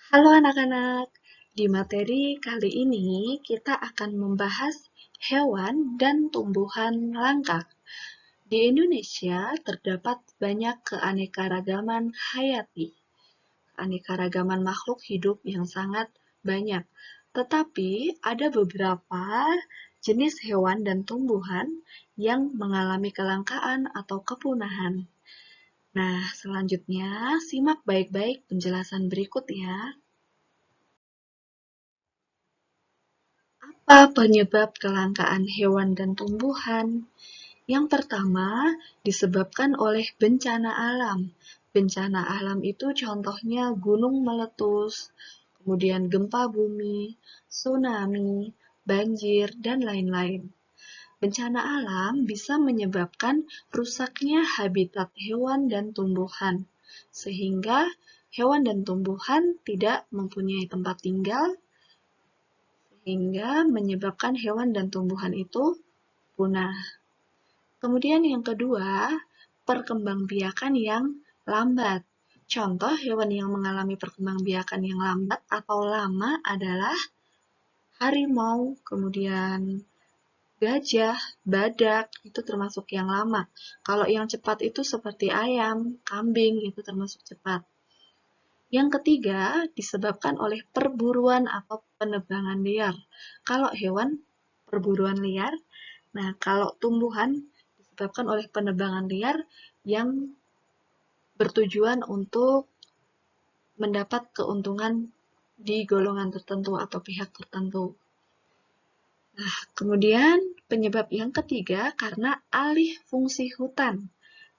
Halo anak-anak, di materi kali ini kita akan membahas hewan dan tumbuhan langka. Di Indonesia terdapat banyak keanekaragaman hayati, keanekaragaman makhluk hidup yang sangat banyak. Tetapi ada beberapa jenis hewan dan tumbuhan yang mengalami kelangkaan atau kepunahan. Nah, selanjutnya simak baik-baik penjelasan berikut ya. Apa penyebab kelangkaan hewan dan tumbuhan? Yang pertama, disebabkan oleh bencana alam. Bencana alam itu contohnya gunung meletus, kemudian gempa bumi, tsunami, banjir, dan lain-lain. Bencana alam bisa menyebabkan rusaknya habitat hewan dan tumbuhan, sehingga hewan dan tumbuhan tidak mempunyai tempat tinggal hingga menyebabkan hewan dan tumbuhan itu punah. Kemudian yang kedua, perkembangbiakan yang lambat. Contoh hewan yang mengalami perkembangbiakan yang lambat atau lama adalah harimau, kemudian gajah, badak, itu termasuk yang lama. Kalau yang cepat itu seperti ayam, kambing, itu termasuk cepat. Yang ketiga, disebabkan oleh perburuan atau penebangan liar. Kalau hewan, perburuan liar. Nah, kalau tumbuhan, disebabkan oleh penebangan liar yang bertujuan untuk mendapat keuntungan di golongan tertentu atau pihak tertentu. Nah, kemudian penyebab yang ketiga karena alih fungsi hutan.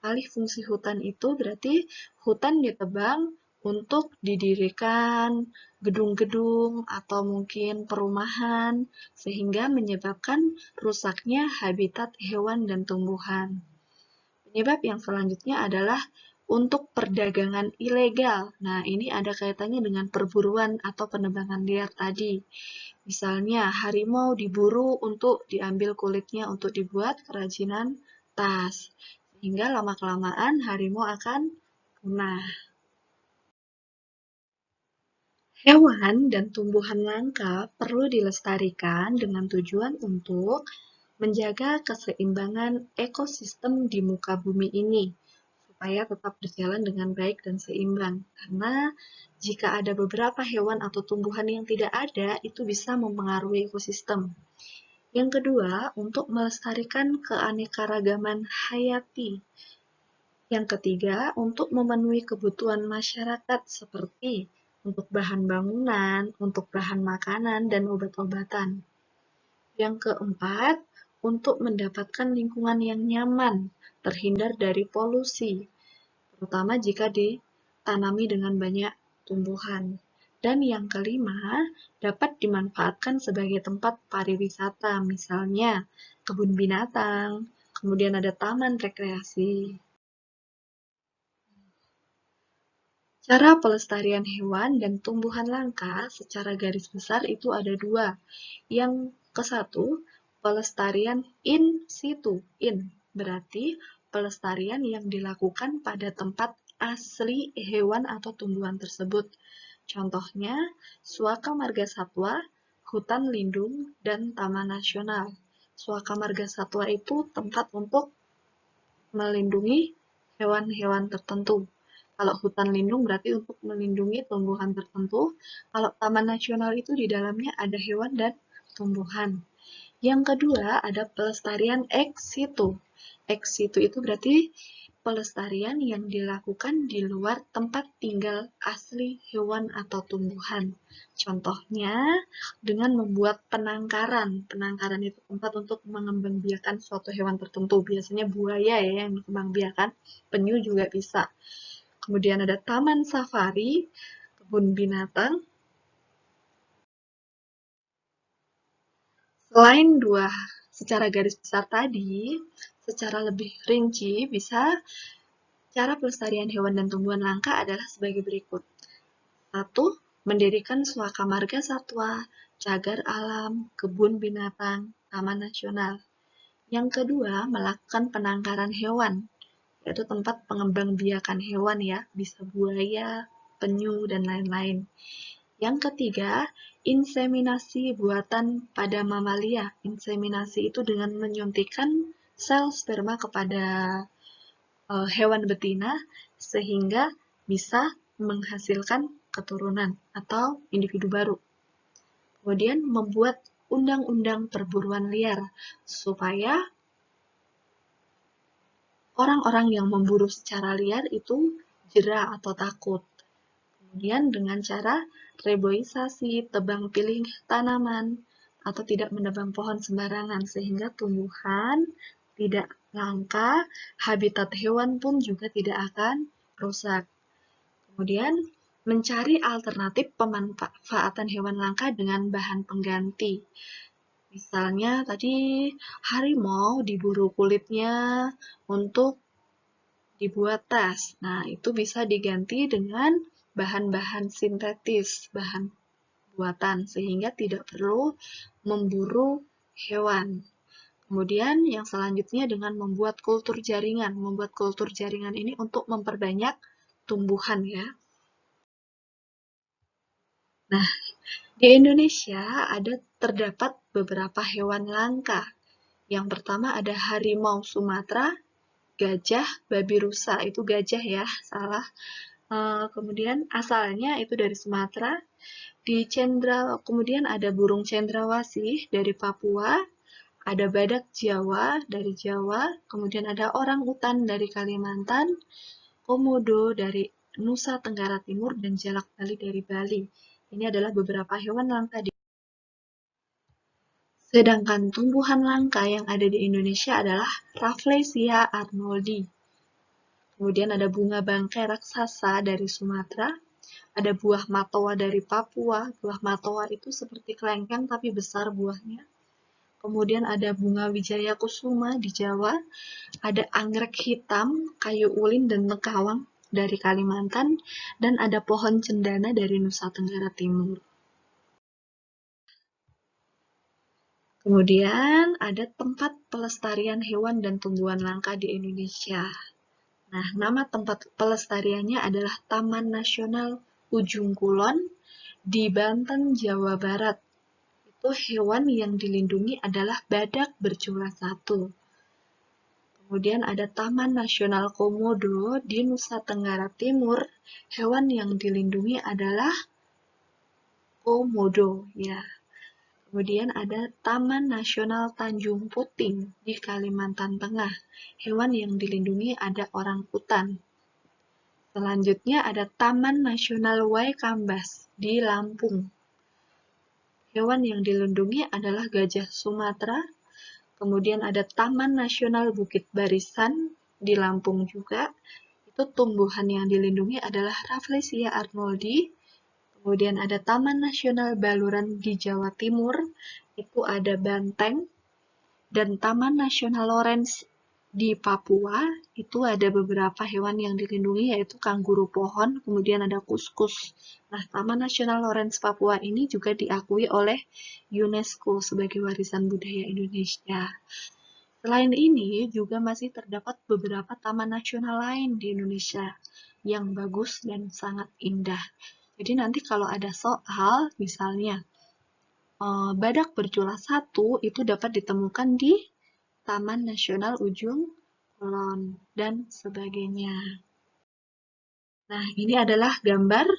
Alih fungsi hutan itu berarti hutan ditebang untuk didirikan gedung-gedung atau mungkin perumahan, sehingga menyebabkan rusaknya habitat hewan dan tumbuhan. Penyebab yang selanjutnya adalah untuk perdagangan ilegal. Nah, ini ada kaitannya dengan perburuan atau penebangan liar tadi. Misalnya, harimau diburu untuk diambil kulitnya untuk dibuat kerajinan tas. Sehingga lama-kelamaan harimau akan punah. Hewan dan tumbuhan langka perlu dilestarikan dengan tujuan untuk menjaga keseimbangan ekosistem di muka bumi ini, supaya tetap berjalan dengan baik dan seimbang. Karena jika ada beberapa hewan atau tumbuhan yang tidak ada, itu bisa mempengaruhi ekosistem. Yang kedua, untuk melestarikan keanekaragaman hayati. Yang ketiga, untuk memenuhi kebutuhan masyarakat seperti untuk bahan bangunan, untuk bahan makanan, dan obat-obatan. Yang keempat, untuk mendapatkan lingkungan yang nyaman, terhindar dari polusi, terutama jika ditanami dengan banyak tumbuhan. Dan yang kelima, dapat dimanfaatkan sebagai tempat pariwisata, misalnya kebun binatang, kemudian ada taman rekreasi. Cara pelestarian hewan dan tumbuhan langka secara garis besar itu ada dua. Yang ke satu, pelestarian in situ. In berarti pelestarian yang dilakukan pada tempat asli hewan atau tumbuhan tersebut. Contohnya, Suaka Marga Satwa, hutan lindung, dan taman nasional. Suaka Marga Satwa itu tempat untuk melindungi hewan-hewan tertentu. Kalau hutan lindung berarti untuk melindungi tumbuhan tertentu. Kalau taman nasional itu di dalamnya ada hewan dan tumbuhan. Yang kedua ada pelestarian ex situ. Ex situ itu berarti pelestarian yang dilakukan di luar tempat tinggal asli hewan atau tumbuhan. Contohnya dengan membuat penangkaran. Penangkaran itu tempat untuk mengembangbiakan suatu hewan tertentu. Biasanya buaya ya yang dikembangbiakan, penyu juga bisa. Kemudian ada taman safari, kebun binatang. Selain dua secara garis besar tadi, secara lebih rinci bisa cara pelestarian hewan dan tumbuhan langka adalah sebagai berikut. 1. Mendirikan suaka marga satwa, cagar alam, kebun binatang, taman nasional. Yang kedua, melakukan penangkaran hewan, yaitu tempat pengembangbiakan hewan ya, bisa buaya, penyu, dan lain-lain. Yang ketiga, inseminasi buatan pada mamalia. Inseminasi itu dengan menyuntikkan sel sperma kepada hewan betina sehingga bisa menghasilkan keturunan atau individu baru. Kemudian membuat undang-undang perburuan liar supaya orang-orang yang memburu secara liar itu jera atau takut. Kemudian dengan cara reboisasi, tebang pilih tanaman, atau tidak menebang pohon sembarangan sehingga tumbuhan tidak langka, habitat hewan pun juga tidak akan rusak. Kemudian mencari alternatif pemanfaatan hewan langka dengan bahan pengganti. Misalnya tadi harimau diburu kulitnya untuk dibuat tas. Nah, itu bisa diganti dengan bahan-bahan sintetis, bahan buatan, sehingga tidak perlu memburu hewan. Kemudian yang selanjutnya dengan membuat kultur jaringan. Membuat kultur jaringan ini untuk memperbanyak tumbuhan ya. Nah, di Indonesia terdapat beberapa hewan langka. Yang pertama ada harimau Sumatera, gajah, babi rusa. Itu gajah ya, salah. Kemudian asalnya itu dari Sumatera. Kemudian ada burung cendrawasih dari Papua, ada badak Jawa dari Jawa, kemudian ada orang utan dari Kalimantan, komodo dari Nusa Tenggara Timur, dan jalak Bali dari Bali. Ini adalah beberapa hewan langka di Sedangkan tumbuhan langka yang ada di Indonesia adalah Rafflesia arnoldi. Kemudian ada bunga bangkai raksasa dari Sumatera, ada buah matoa dari Papua. Buah matoa itu seperti kelengkeng tapi besar buahnya. Kemudian ada bunga wijaya kusuma di Jawa, ada anggrek hitam, kayu ulin, dan nekawang dari Kalimantan, dan ada pohon cendana dari Nusa Tenggara Timur. Kemudian ada tempat pelestarian hewan dan tumbuhan langka di Indonesia. Nah, nama tempat pelestariannya adalah Taman Nasional Ujung Kulon di Banten, Jawa Barat. Itu hewan yang dilindungi adalah badak berjula 1. Kemudian ada Taman Nasional Komodo di Nusa Tenggara Timur. Hewan yang dilindungi adalah komodo ya. Kemudian ada Taman Nasional Tanjung Puting di Kalimantan Tengah. Hewan yang dilindungi ada orang utan. Selanjutnya ada Taman Nasional Waikambas di Lampung. Hewan yang dilindungi adalah gajah Sumatera. Kemudian ada Taman Nasional Bukit Barisan di Lampung juga. Itu tumbuhan yang dilindungi adalah Rafflesia arnoldi. Kemudian ada Taman Nasional Baluran di Jawa Timur, itu ada banteng. Dan Taman Nasional Lorentz di Papua, itu ada beberapa hewan yang dilindungi, yaitu kanguru pohon, kemudian ada kuskus. Nah, Taman Nasional Lorentz Papua ini juga diakui oleh UNESCO sebagai warisan budaya Indonesia. Selain ini, juga masih terdapat beberapa taman nasional lain di Indonesia yang bagus dan sangat indah. Jadi nanti kalau ada soal, misalnya badak berjula 1 itu dapat ditemukan di Taman Nasional Ujung Kulon dan sebagainya. Nah, ini adalah gambar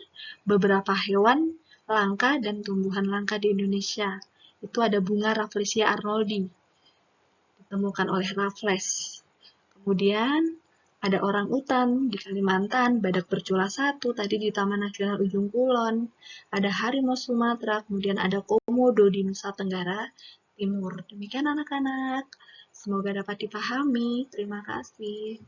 beberapa hewan langka dan tumbuhan langka di Indonesia. Itu ada bunga Rafflesia arnoldi, ditemukan oleh Raffles. Kemudian ada orang utan di Kalimantan, badak bercula 1 tadi di Taman Nasional Ujung Kulon, ada harimau Sumatera, kemudian ada komodo di Nusa Tenggara Timur. Demikian anak-anak, semoga dapat dipahami. Terima kasih.